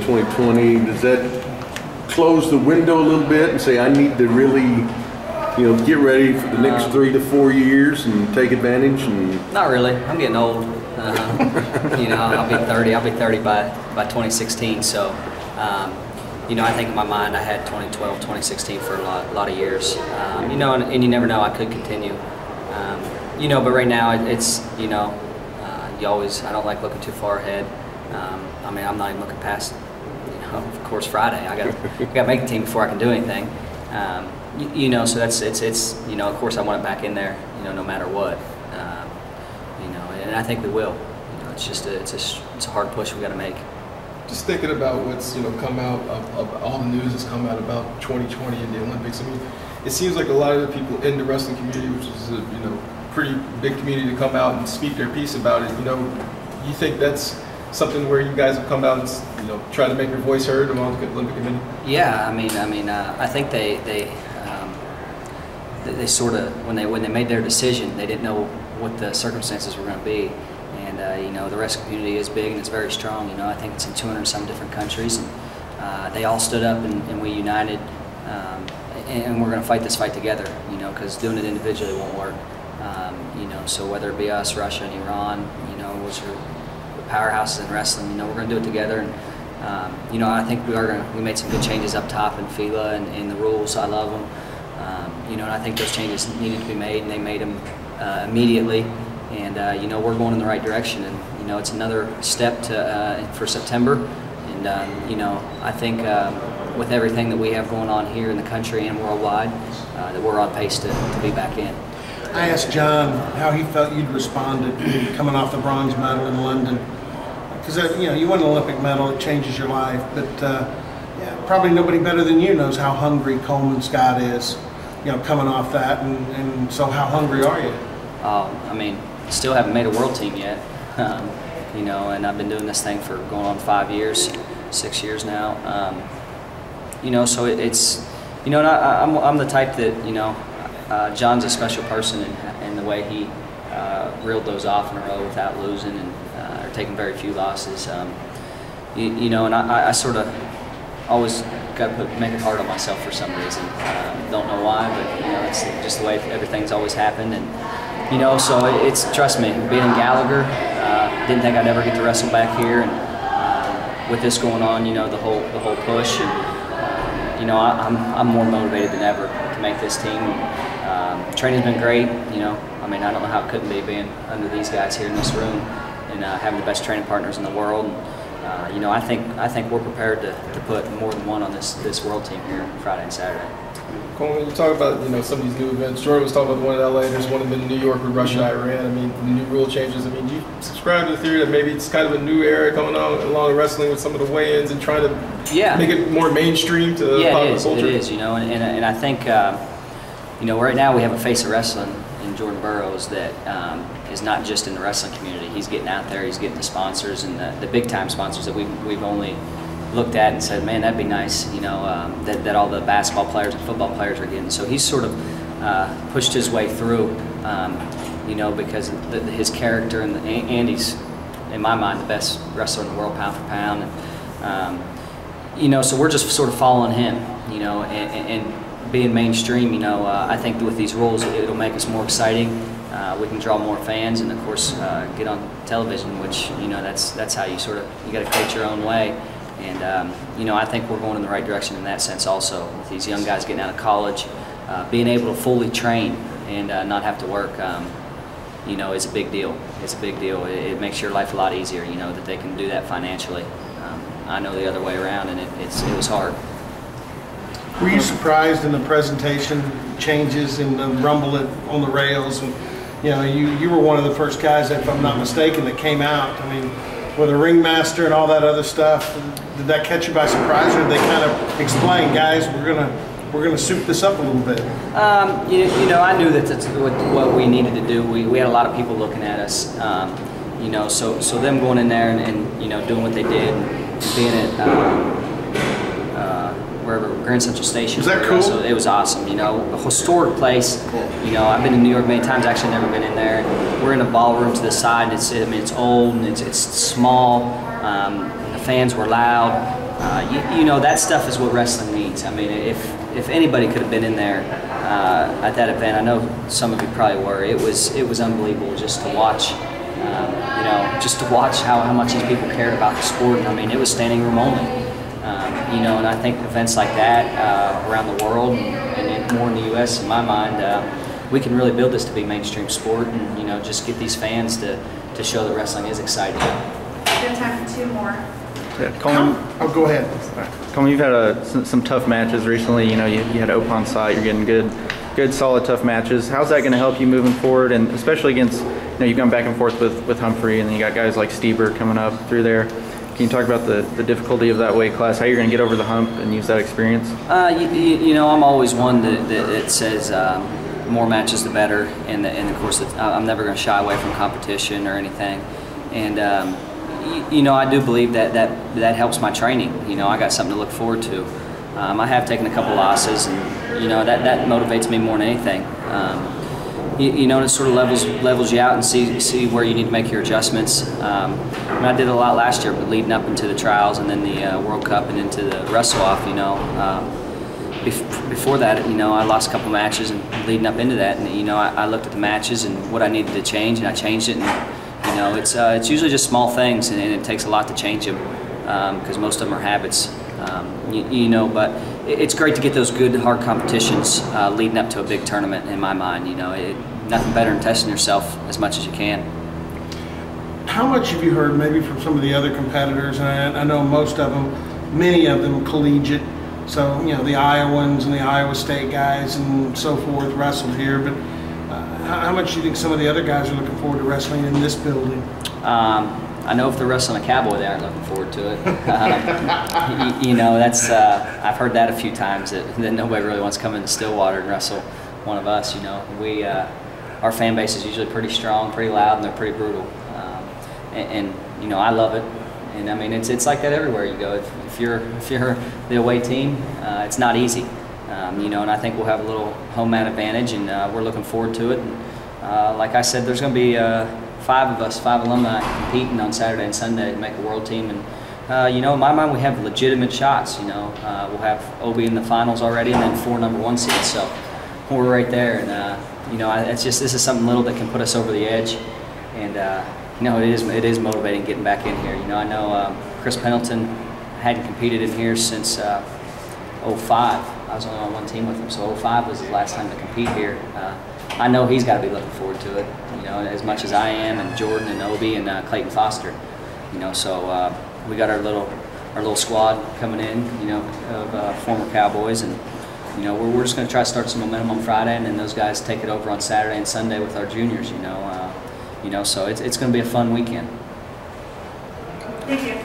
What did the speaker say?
2020, does that close the window a little bit and say, I need to really, get ready for the next 3 to 4 years and take advantage? And not really. I'm getting old. I'll be 30. I'll be 30 by 2016. So, I think in my mind I had 2012, 2016 for a lot of years. And you never know. I could continue. But right now it's I don't like looking too far ahead. I'm not even looking past, of course, Friday. I got to make the team before I can do anything. So it's of course I want it back in there, no matter what. And I think we will. It's a hard push we got to make. Just thinking about what's come out of all the news that's come out about 2020 and the Olympics. I mean, it seems like a lot of the people in the wrestling community, which is a pretty big community, to come out and speak their piece about it. You think that's something where you guys have come out and try to make your voice heard among the Olympic committee? Yeah, I think they sort of when they made their decision, they didn't know what the circumstances were going to be. And the wrestling community is big and it's very strong. I think it's in 200-some different countries, and they all stood up and we united, and we're going to fight this fight together. Because doing it individually won't work. So whether it be us, Russia, and Iran, which are the powerhouses in wrestling, we're going to do it together. And I think we made some good changes up top in FILA and the rules. I love them. And I think those changes needed to be made, and they made them immediately. And we're going in the right direction, and it's another step for September. And I think with everything that we have going on here in the country and worldwide, that we're on pace to be back in. I asked John how he felt you'd responded coming off the bronze medal in London, because you won an Olympic medal, it changes your life, but probably nobody better than you knows how hungry Coleman Scott is, coming off that, and so how hungry are you? Still haven't made a world team yet, and I've been doing this thing for going on 5 years, 6 years now. So it's, and I'm the type that, John's a special person in the way he reeled those off in a row without losing and or taking very few losses. And I sort of always got to make it hard on myself for some reason. Don't know why, but it's just the way everything's always happened. And so it's, trust me, being in Gallagher, didn't think I'd ever get to wrestle back here, and with this going on, the whole push, and I'm more motivated than ever to make this team. Training's been great. I don't know how it couldn't be, being under these guys here in this room and having the best training partners in the world. And, I think we're prepared to put more than one on this world team here Friday and Saturday. Coleman, you talk about some of these new events. Jordan was talking about the one in LA. There's one in New York with Russia, Iran. The new rule changes. Do you subscribe to the theory that maybe it's kind of a new era coming on along with wrestling with some of the weigh-ins and trying to make it more mainstream to popular culture? It is. And I think right now we have a face of wrestling in Jordan Burroughs that is not just in the wrestling community. He's getting out there. He's getting the sponsors and the big time sponsors that we've only looked at and said, man, that'd be nice, that all the basketball players and football players are getting. So he's sort of pushed his way through, because his character and he's, in my mind, the best wrestler in the world, pound for pound. And, so we're just sort of following him, and being mainstream. I think with these rules, it'll make us more exciting. We can draw more fans, and of course, get on television, which that's how you got to create your own way. And I think we're going in the right direction in that sense also, with these young guys getting out of college, being able to fully train and not have to work, is a big deal. It's a big deal. It makes your life a lot easier, that they can do that financially. I know the other way around, and it was hard. Were you surprised in the presentation changes in the rumble on the rails? And, you were one of the first guys, if I'm not mistaken, that came out. With a ringmaster and all that other stuff, did that catch you by surprise, or did they kind of explain, guys, we're gonna soup this up a little bit? I knew that that's what we needed to do. We had a lot of people looking at us, so them going in there and doing what they did, and being at wherever, Grand Central Station. Was that cool? So it was awesome. A historic place. I've been in New York many times. Actually, never been in there. We're in a ballroom to the side. It's old and it's small. The fans were loud. You know, that stuff is what wrestling needs. I mean, if anybody could have been in there at that event, I know some of you probably were. It was unbelievable just to watch. You know, just to watch how much these people cared about the sport. I mean, it was standing room only. You know, and I think events like that around the world and more in the U.S. in my mind, we can really build this to be mainstream sport, and you know, just get these fans to show that wrestling is exciting. We have time for 2 more. Yeah, Coleman, Oh, go ahead. Coleman, you've had some tough matches recently. You know, you had Ope on site. You're getting good, solid, tough matches. How's that going to help you moving forward, and especially against, you know, you've gone back and forth with Humphrey, and then you got guys like Stieber coming up through there. Can you talk about the difficulty of that weight class, how you're going to get over the hump and use that experience? You know, I'm always one that says more matches the better, and of course I'm never going to shy away from competition or anything. And you know, I do believe that helps my training. You know, I got something to look forward to. I have taken a couple losses, and you know, that motivates me more than anything. You know, it sort of levels you out and see where you need to make your adjustments. And I did a lot last year, but leading up into the trials and then the World Cup and into the wrestle-off, you know. Before that, you know, I lost a couple matches, and leading up into that, and you know, I looked at the matches and what I needed to change, and I changed it. And you know, it's usually just small things, and it takes a lot to change them because most of them are habits. You know, but it's great to get those good, hard competitions leading up to a big tournament. In my mind, you know, nothing better than testing yourself as much as you can. How much have you heard maybe from some of the other competitors? And I know most of them, many of them collegiate. So, you know, the Iowans and the Iowa State guys and so forth wrestled here. But how much do you think some of the other guys are looking forward to wrestling in this building? I know if they're wrestling a cowboy, they aren't looking forward to it. You know, that's I've heard that a few times, that nobody really wants to come into Stillwater and wrestle one of us. You know, our fan base is usually pretty strong, pretty loud, and they're pretty brutal. And you know, I love it. And I mean, it's like that everywhere you go. If you're the away team, it's not easy. You know, and I think we'll have a little home mat advantage, and we're looking forward to it. And, like I said, there's going to be 5 of us, 5 alumni competing on Saturday and Sunday to make a world team. And you know, in my mind, we have legitimate shots. You know, we'll have Obi in the finals already, and then 4 #1 seeds. So we're right there. And you know, it's just, this is something little that can put us over the edge. And you know, it is motivating getting back in here. You know, I know Chris Pendleton hadn't competed in here since '05. I was only on one team with him, so '05 was his last time to compete here. I know he's got to be looking forward to it, you know, as much as I am, and Jordan and Obi and Clayton Foster. You know, so we got our little squad coming in, you know, of former Cowboys, and you know, we're just going to try to start some momentum on Friday, and then those guys take it over on Saturday and Sunday with our juniors. You know, so it's going to be a fun weekend. Thank you.